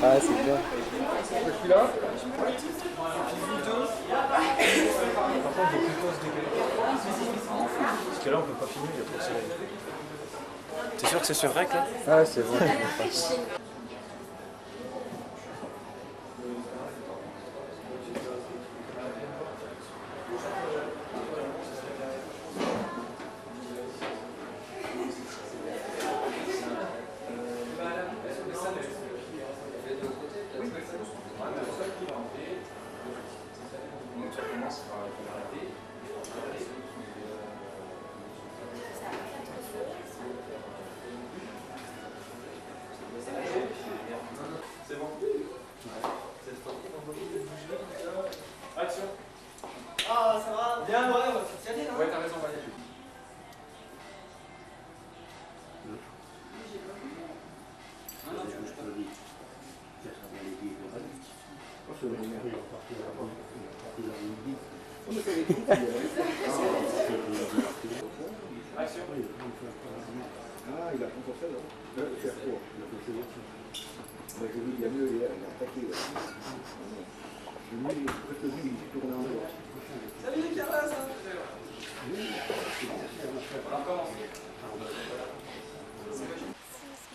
Ah, c'est bien. Celui-là. Par contre, il faut plutôt se décaler. Parce que là, on peut pas filmer, il y a trop de soleil. T'es sûr que c'est sur rec là? Ah, c'est bon. Action. Ah, ça va. Bien, ouais, on va s'y aller, là. Ouais, t'as raison, Valérie. Action. Ah, il a rencontré là. Faire court. Moi, j'ai vu, il y a mieux, il a attaqué. J'ai mis, presque vu, il tourne en dehors. Salut les carasses, hein.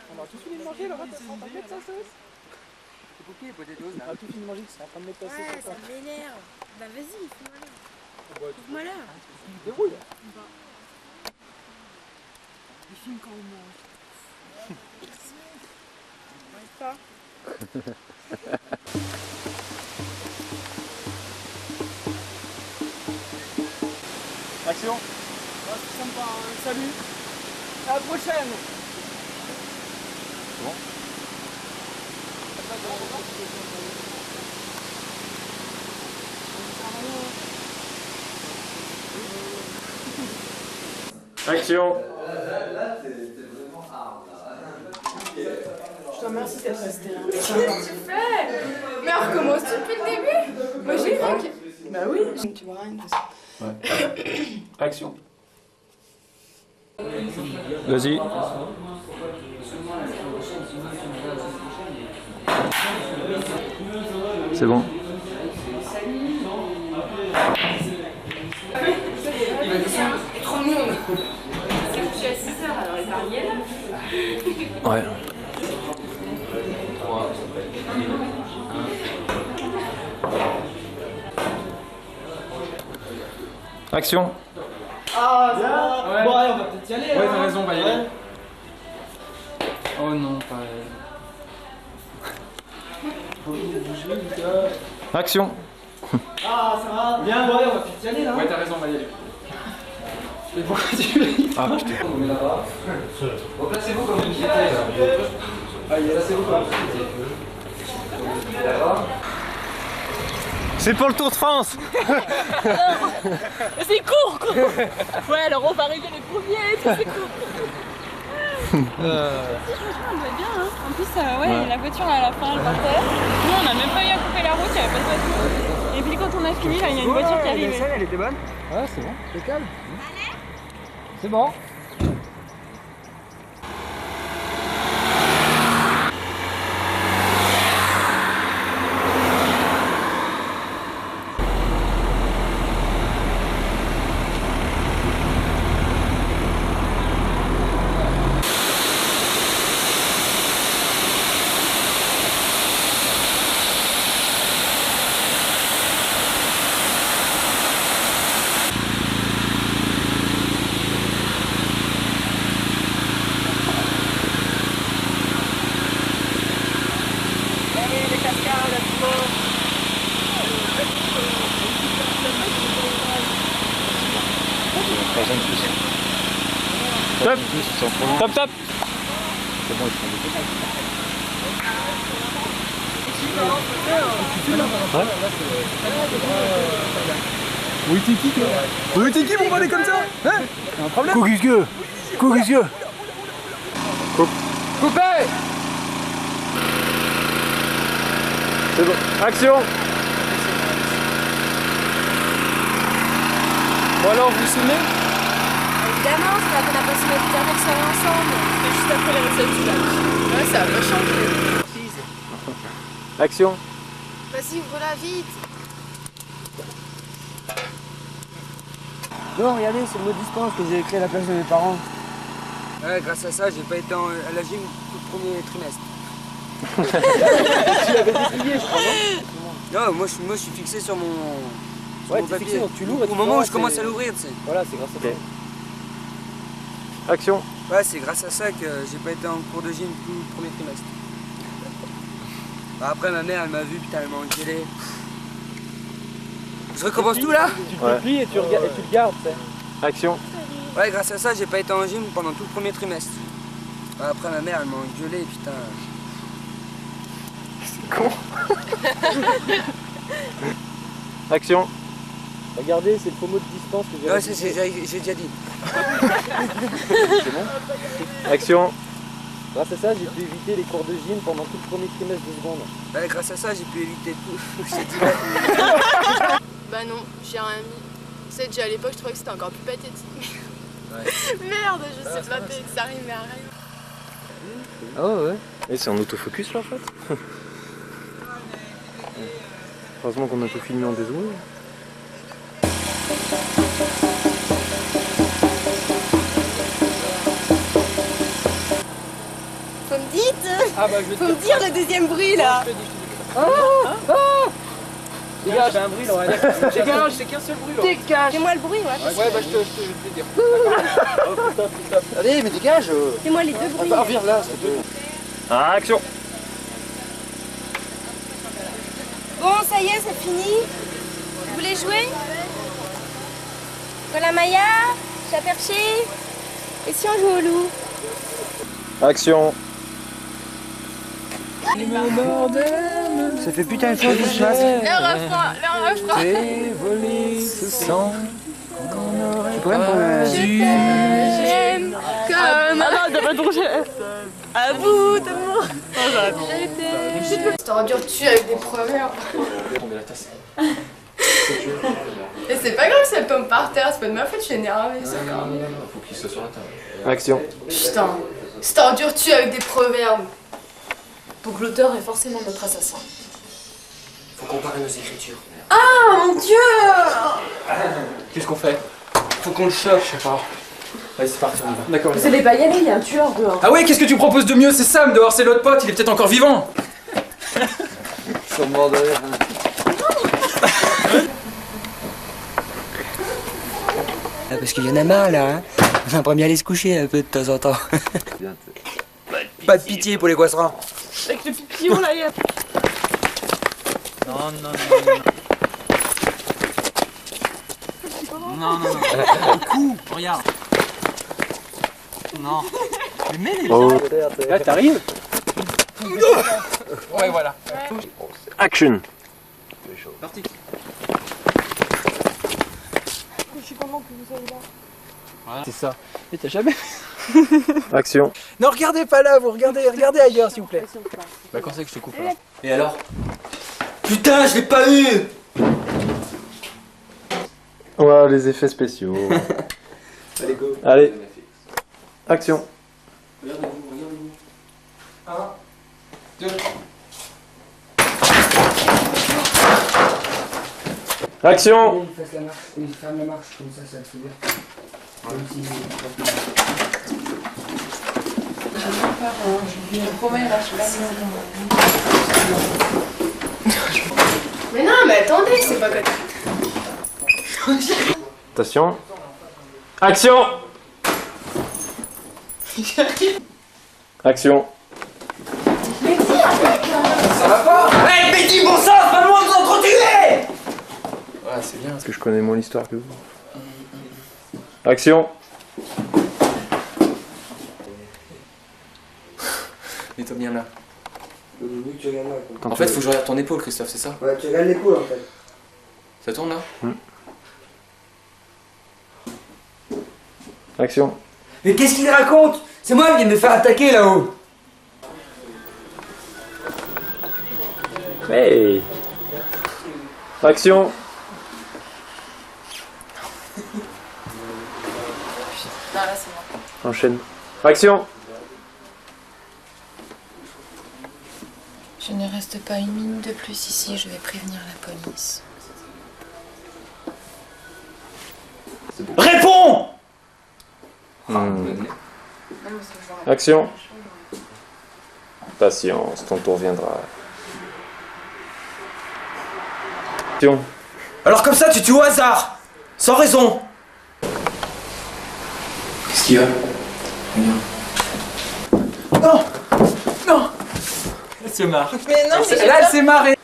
On a tout fini de manger, Laura, t'es en train de mettre sa sauce? C'est pour qui les potatoes là? On a tout fini de manger, c'est en train de mettre ta sauce. Ouais, ça m'énerve. Bah vas-y, fais-moi là. Fais-moi là. Déroule. Il filme quand on mange. Mange pas. Action. Ouais, c'est sympa, hein. Salut. À la prochaine. C'est bon? Action. Je te remercie d'être resté là. Qu'est-ce que tu fais? Mais on recommence depuis le début. Moi j'ai cru que... Bah oui. Tu vois rien de ça. Ouais. Action. Vas-y. C'est bon. Il va descendre. Il est trop de monde. Je suis à 6h, alors il part là. Ouais. Action. Ah, ça va. Ouais. Bon, allez, on va peut-être y aller. Ouais, là, t'as hein. raison, Valérie. Ouais. Oh non, pas Action. Ah, ça va. Bien, ouais, on va peut-être y aller là. Ouais, t'as raison, Valérie. Mais pourquoi tu fais? Ah, putain. On met là-bas. Replacez-vous comme une pièce. Allez, placez-vous comme une pièce. D'accord. C'est pour le Tour de France. C'est court quoi. Ouais, alors on va arriver les premiers, c'est court. Franchement, on doit bien, hein. En plus, ouais, la voiture à la fin, elle partait. Nous, on a même pas eu à couper la route, il n'y avait pas de voiture. Et puis quand on a fini, là, il y a une voiture qui arrive. Elle était bonne? Ouais, c'est bon, c'est calme. C'est bon. Top. Top, top. C'est bon, ils font des Où était qui toi? Où était qui pour parler comme ça? Hein? Y'a un problème? Coquille-gueux. Coquille-gueux. Coupez! C'est bon. Action! Bon alors, vous vous souvenez? Évidemment, c'est la peine à passer notre dernière soirée ensemble. C'était juste après les réceptions. Ouais, ça a pas changé. Action. Vas-y, ouvre-la vite. Non, regardez, c'est le mot dispense que j'ai écrit à la place de mes parents. Ouais, grâce à ça, j'ai pas été à la gym tout le premier trimestre. Tu l'avais déplié, je crois, non? Non, moi je suis fixé sur mon, Ouais, mon t'es papier. fixé, donc tu l'ouvres et tu Au moment où vois, je commence c'est- à l'ouvrir, tu sais. Voilà, c'est grâce à toi. Action. Ouais, c'est grâce à ça que j'ai pas été en cours de gym tout le premier trimestre. Bah, après, ma mère, elle m'a vu, putain, elle m'a engueulé. Je recommence tout là? Tu te déplies et tu regardes, et tu le gardes, tu sais. Action. Ouais, grâce à ça, j'ai pas été en gym pendant tout le premier trimestre. Bah, après, ma mère, elle m'a engueulé, putain. Action. Regardez, c'est le faux mot de dispense que j'ai Ouais, rédigé. j'ai déjà dit. C'est bon? Action. Grâce à ça, j'ai pu éviter les cours de gym pendant tout le premier trimestre de seconde. Ouais, grâce à ça, j'ai pu éviter tout. Je t'ai dit, ouais. Bah non, j'ai rien mis. Tu sais, déjà à l'époque, je trouvais que c'était encore plus pathétique. Merde, je sais pas que ça rimait à rien. Ah ouais. Et c'est en autofocus là en fait. Heureusement qu'on a tout filmé en dézoomé. Faut me dire, Ah bah je vais faut me dire le deuxième bruit là. Dégage, j'ai un bruit là. Dégage, c'est qu'un seul bruit là. Dégage. Fais-moi le bruit, ouais. Ouais, bah je te vais dire. Oh, putain. Allez, mais dégage. Fais-moi les deux bruits. Bah, reviens là, s'il te plaît. Action. Bon, ça y est, c'est fini. Vous voulez jouer? Voilà Maya, chat perché. Et si on joue au loup? Action. Ça fait putain de fois que je chasse. Le refrain. Et voler ce sang. Tu peux même pas J'aime comme à bout d'amour. T'aurais dû tuer avec des proverbes. Et c'est pas grave que ça tombe par terre, c'est pas de ma faute, je suis énervée. Faut qu'il soit sur la table. Action. Putain, c'est un dur tuer avec des proverbes. Donc l'auteur est forcément notre assassin. Faut comparer nos écritures. Ah mon dieu! Qu'est-ce qu'on fait? Faut qu'on le choque. Je sais pas. Vas-y, c'est parti, on y va. D'accord. Vous allez pas y aller, il y a un tueur dehors. Ah ouais, qu'est-ce que tu proposes de mieux? C'est Sam dehors, c'est l'autre pote, il est peut-être encore vivant. Ils sont morts de rire. Ah, parce qu'il y en a marre là, hein. On aimerait bien aller se coucher un peu de temps en temps. Pas de pitié pour les Goisserans. Avec le pipillon là, y'a. Non, non, non. Non, non, non. Coup, regarde. Non. Mais mets les Oh. Là, t'arrives? Ouais, voilà. Action. Parti. Je suis contente que vous soyez là. Voilà. C'est ça. Et t'as jamais. Action. Non, regardez pas là, vous regardez ailleurs s'il vous plaît. Bah, quand c'est que je te coupe alors? Et alors? Putain, je l'ai pas eu. Voilà les effets spéciaux. Allez, go. Allez. Action. Regardez-vous, regardez-vous. 1, 2. Action. Il fasse la marche, il ferme la marche, comme ça le fait bien. Comme si... Mais non, mais attendez, c'est pas comme... Attention. Action. Action. Ça va pas? Hey, Betty, bon sang, pas loin de nous entretuer! Ouais, c'est bien. Parce que je connais moins l'histoire que vous. Action. Mets-toi bien là. Oui, tu regardes là. En fait, faut que je regarde ton épaule, Christophe, c'est ça? Ouais, tu regardes l'épaule en fait. Ça tourne là? Action. Mais qu'est-ce qu'il raconte? C'est moi qui viens de me faire attaquer là-haut. Hey. Action. Non, là, c'est bon. Enchaîne. Action. Je ne reste pas une minute de plus ici, je vais prévenir la police. Réponds! Action. Patience, ton tour viendra. Action. Alors comme ça, tu tues au hasard, sans raison. Qu'est-ce qu'il y a? Non! Non! Elle se marre. Mais non, mais Là, elle s'est marrée.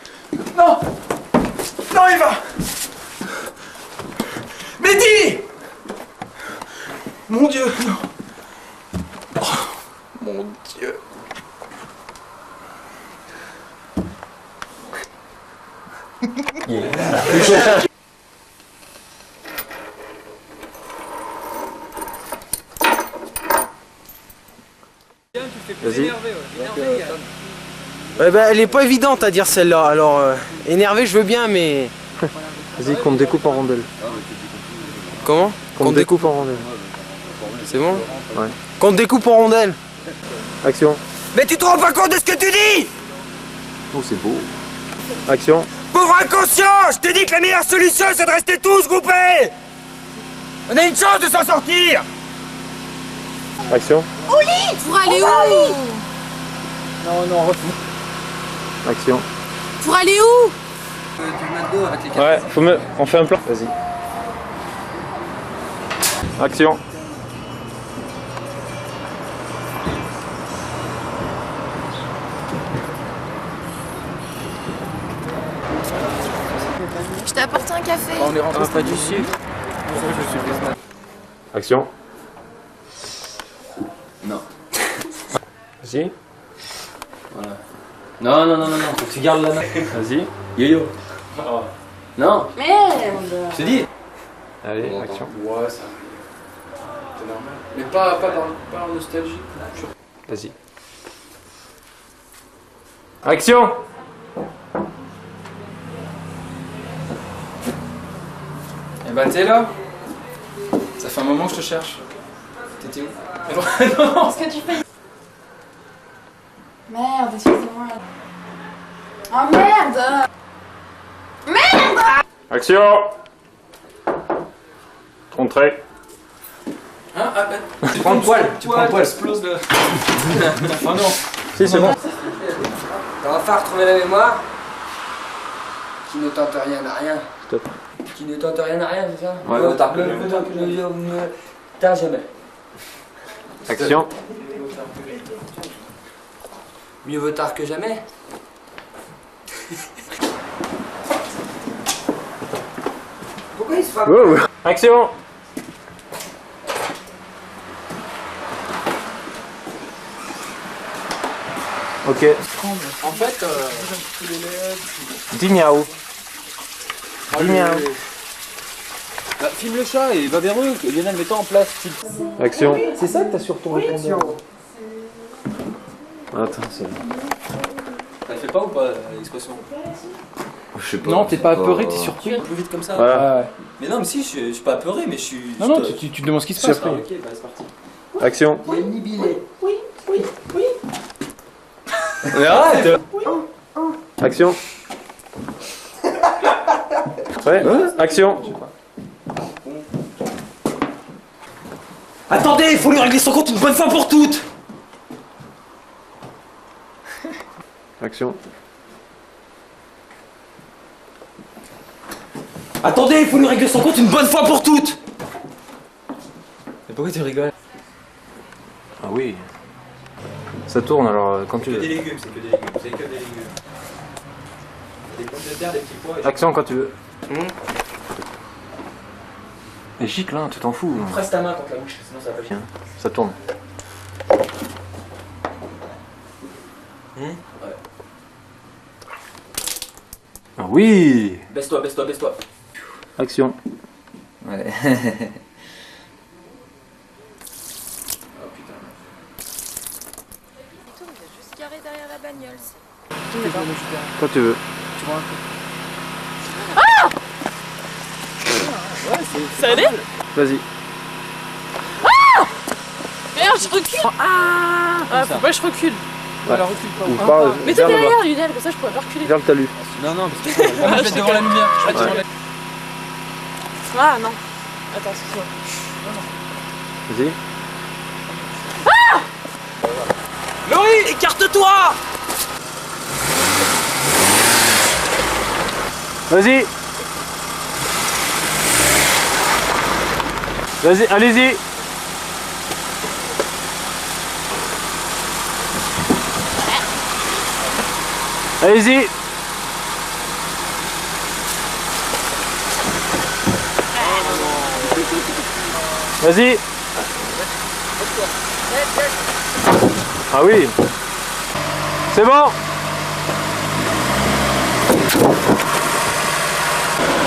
Non! Non, il va! Mehdi! Mon Dieu, non! Oh, mon Dieu! Vas-y. Ouais, bah, elle est pas évidente à dire celle-là, alors énervé je veux bien mais... Vas-y, qu'on te découpe en rondelles. Comment? Qu'on te découpe en rondelles. C'est bon? Ouais. Qu'on te découpe en rondelles. Action. Mais tu te rends pas compte de ce que tu dis? Oh, c'est beau. Action. Pauvre inconscient! Je te dis que la meilleure solution c'est de rester tous groupés! On a une chance de s'en sortir! Action. pour aller où? Non, refou. Action. Pour aller où? Ouais, on fait un plan. Vas-y. Action. Je t'ai apporté un café. On est rentré, pas du sucre. Action. Non. Vas-y. Voilà. Non, non, non, non, non, faut que tu gardes la main. Vas-y. Yo-yo. Non. Merde. Je te dis. Allez, action. Ouais, ça. C'est normal. Mais pas en nostalgie. Vas-y. Action. Eh ben t'es là. Ça fait un moment que je te cherche. T'étais où? Non. Qu'est-ce que tu fais? Merde, excusez-moi. Oh merde! Action. Contré. Hein? Ah ben. Tu prends le poil. Tu prends le poil. Explose le. Oh non. Si, c'est bon. Ça va faire retrouver la mémoire. Qui ne tente rien à rien. Stop. Qui ne tente rien à rien, c'est ça? Ouais, Mieux ouais. vaut que ne t'as jamais. Action. Mieux vaut tard que jamais. Pourquoi il se frappe? Wow. Action. Ok. En fait, Dis miaou. Dis miaou. bah, filme le chat et va vers eux. Lionel, mets-toi en place. Action. C'est ça que t'as sur ton répondeur? Attends, c'est... Ça le fait pas ou pas l'expression? Je sais pas. Non, t'es pas apeuré, t'es surpris. Plus vite comme ça. Voilà. Mais non, mais si, je suis pas apeuré, mais je suis. Non, non, tu te demandes ce qui se passe. Ah, ok, bah c'est parti. Action. Il y a ni billet. Mais arrête. Action. Ouais. Action. Attendez, il faut lui régler son compte une bonne fois pour toutes! Action. Attendez, il faut lui régler son compte une bonne fois pour toutes! Mais pourquoi tu rigoles? Ah oui. Ça tourne alors quand tu veux. légumes, c'est que des légumes. C'est que des légumes. Des pommes de terre, des petits pois. Action quand tu veux. Et gicle hein, tu t'en fous. Presse ta main contre la bouche, sinon ça va pas bien. Tiens, ça tourne. Ouais. Ah oui. Baisse-toi, baisse-toi, baisse-toi. Action. Ouais. Oh putain. Il est juste garé derrière la bagnole. Quand tu veux. Ça allait? Vas-y. Merde, je recule! Ah, faut pas que je recule. Voilà, recule pas. Ou pas, Mais t'es derrière Lionel, comme ça je pourrais pas reculer. vers le talus. Non, non, parce que. Moi, je vais être devant la lumière. Je vais être devant la... Ah non. Attends, excuse-moi. Vas-y. Laurie, écarte-toi! Vas-y. Vas-y, allez-y. Allez-y. Vas-y. Ah oui. C'est bon.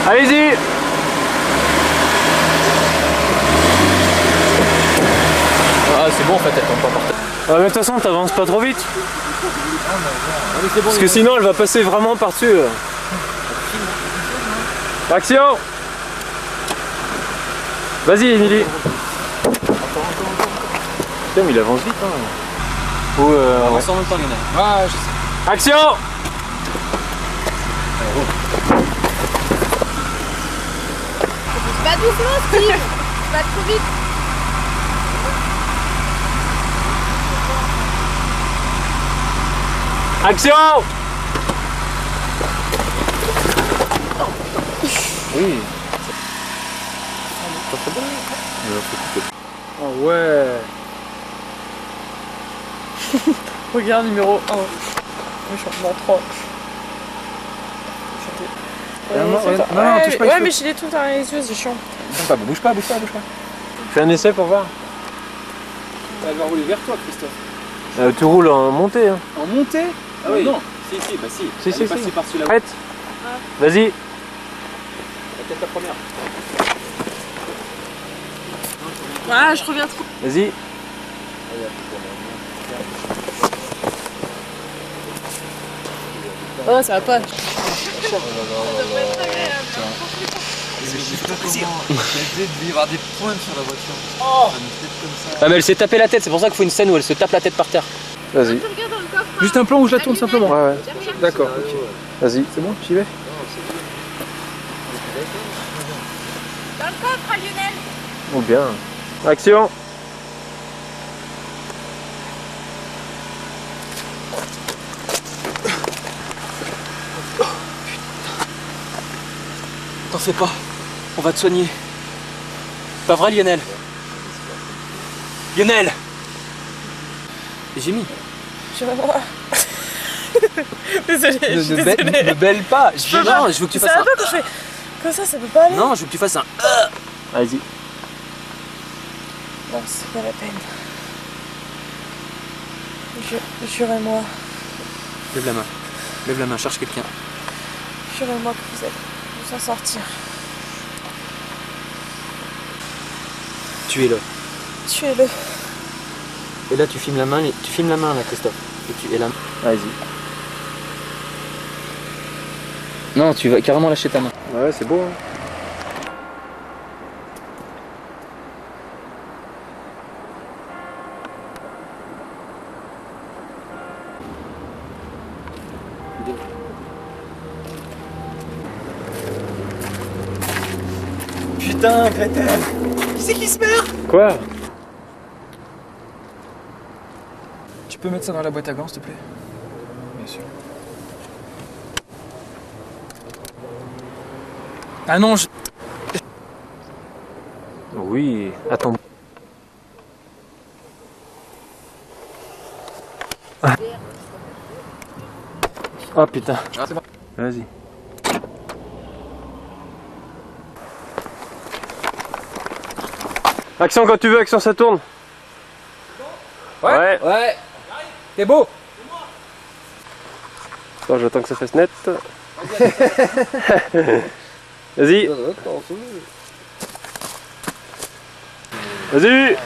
Allez-y. Ah, c'est bon en fait, elle tombe pas par terre. Ah, mais de toute façon, t'avances pas trop vite. Parce que sinon, elle va passer vraiment par-dessus. Action. Vas-y, Émilie. Putain, mais il avance vite, hein. Ou On sent en même temps, Lionel. Ah, je sais. Action. Pas doucement, Steve. Pas trop vite. Action. Oui. Oh ouais. Regarde, numéro 1. Changement 3. Non, touche pas, Ouais, il ouais faut- mais j'ai des trucs dans les yeux, c'est chiant. Bouge pas. Fais un essai pour voir. Elle va rouler vers toi, Christophe. Tu roules en montée. Hein. En montée? Ah oui. Non. Si, bah si. Si, Elle si, est passée si. par-dessus la Arrête. Vas-y. peut-être la première. Ah, je reviens trop. Vas-y. Oh, ça va pas. Ah mais elle s'est tapé la tête, c'est pour ça qu'il faut une scène où elle se tape la tête par terre. Vas-y. Regarde dans le coffre. Juste un plan où je la tourne simplement. Ouais, ouais. D'accord, ok. Vas-y. C'est bon, j'y vais. Dans le coffre, Lionel. Oh bien. Action. T'en fais pas, on va te soigner. Pas vrai, Lionel? Lionel! J'ai mis. Je vais voir. Désolée, je suis désolée. Me belle pas. Je veux, non, je veux que tu Ça fasses va un. pas quand je fais comme ça peut pas aller. Non, je veux que tu fasses un. Vas-y. Non, c'est pas la peine. Jurez-moi, Lève la main. Lève la main, cherche quelqu'un. jurez-moi que vous allez vous en sortir. Tuez-le. Tuez-le. Et là, tu filmes la main, là, Christophe. Et la main. Vas-y. Non, tu vas carrément lâcher ta main. Ouais, c'est beau. Hein. Putain, Gretel! Qui c'est qui se meurt? Quoi? Tu peux mettre ça dans la boîte à gants, s'il te plaît? Bien sûr. Ah non, je... Oui. Attends. Oh putain. Ah, c'est bon. Vas-y. Action quand tu veux, action ça tourne. Ouais. Ouais. T'es beau. Attends, j'attends que ça fasse net. Vas-y. Vas-y. Vas-y.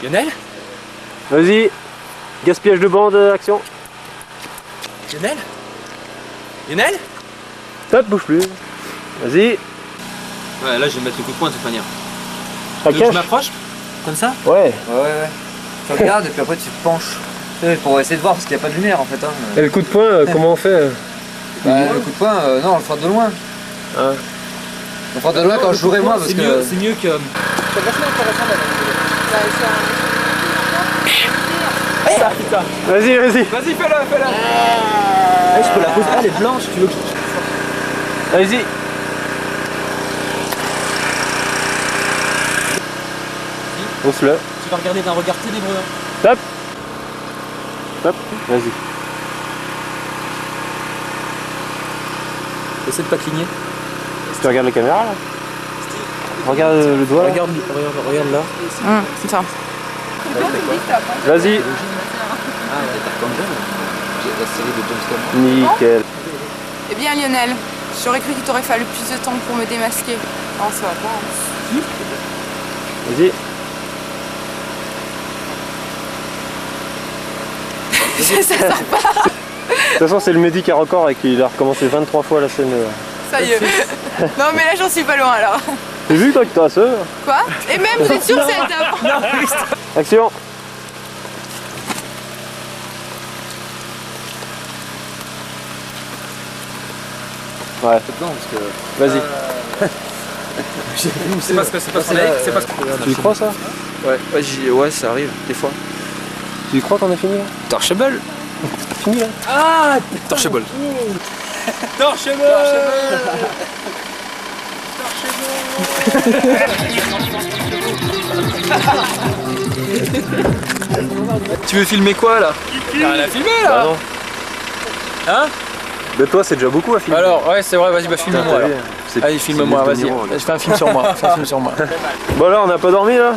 Lionel? Vas-y. Gaspillage de bande, action. Lionel? Lionel? Top, bouge plus. Vas-y. Ouais, là, je vais mettre le coup de poing de toute manière. Ça Tu veux que je cache. m'approche? Comme ça? Ouais. Ouais. Tu regardes et puis après tu te penches. Tu sais, pour essayer de voir parce qu'il n'y a pas de lumière en fait. Hein. Et le coup de poing, comment on fait Bah, le coup de poing, non, on le fera de loin. Ah. On le fera de loin quand je jouerai moi parce que. C'est mieux que. C'est vachement intéressant d'avoir Vas-y. Vas-y, fais-le. Je peux la poser. Elle est blanche, tu veux que Vas-y. Pousse-le. Tu vas regarder d'un regard ténébreux. Top. Vas-y. Essaie de pas cligner. Tu regardes la caméra là? Regarde le doigt. Regarde là. C'est ça. Vas-y. Nickel. Eh bien Lionel, j'aurais cru qu'il t'aurait fallu plus de temps pour me démasquer. Non, ça va pas. Vas-y. Ça sort pas. De toute façon, c'est le Mehdi qui a record et qu'il a recommencé 23 fois la scène. Ça y est. Non mais là j'en suis pas loin alors. T'as vu toi que t'as ça? Quoi? Et même vous êtes sûr que ça a été avant? Action. Ouais. Vas-y. C'est parce que Tu y crois ça? Ouais, ça arrive, des fois. Tu y crois qu'on a fini là? Torchable. Fini là? Ah, Torchable. Tu veux filmer quoi là? T'as rien à filmer là? Bah non. Hein? Mais toi c'est déjà beaucoup à filmer. Alors, ouais, c'est vrai, vas-y, bah filme-moi alors. Allez, filme-moi, vas-y. Je fais un film sur moi. Bon alors, on n'a pas dormi là?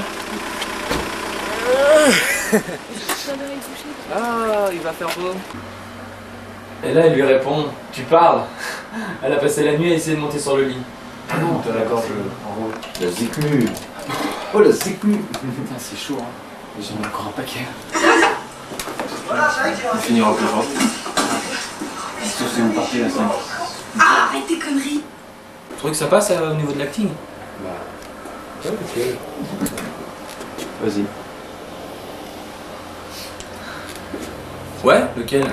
Ah, il va faire beau. Et là, elle lui répond, tu parles. Elle a passé la nuit à essayer de monter sur le lit. Ah non, t'as la gorge en haut. La zéclu. Oh la zéclu. Putain, c'est chaud, hein. J'en ai encore un paquet. On finira plus fort. Sauf si vous partez à 5. Ah, arrête tes conneries. Tu trouves que ça passe au niveau de l'acting? Ouais, ok. Vas-y. Ouais, lequel?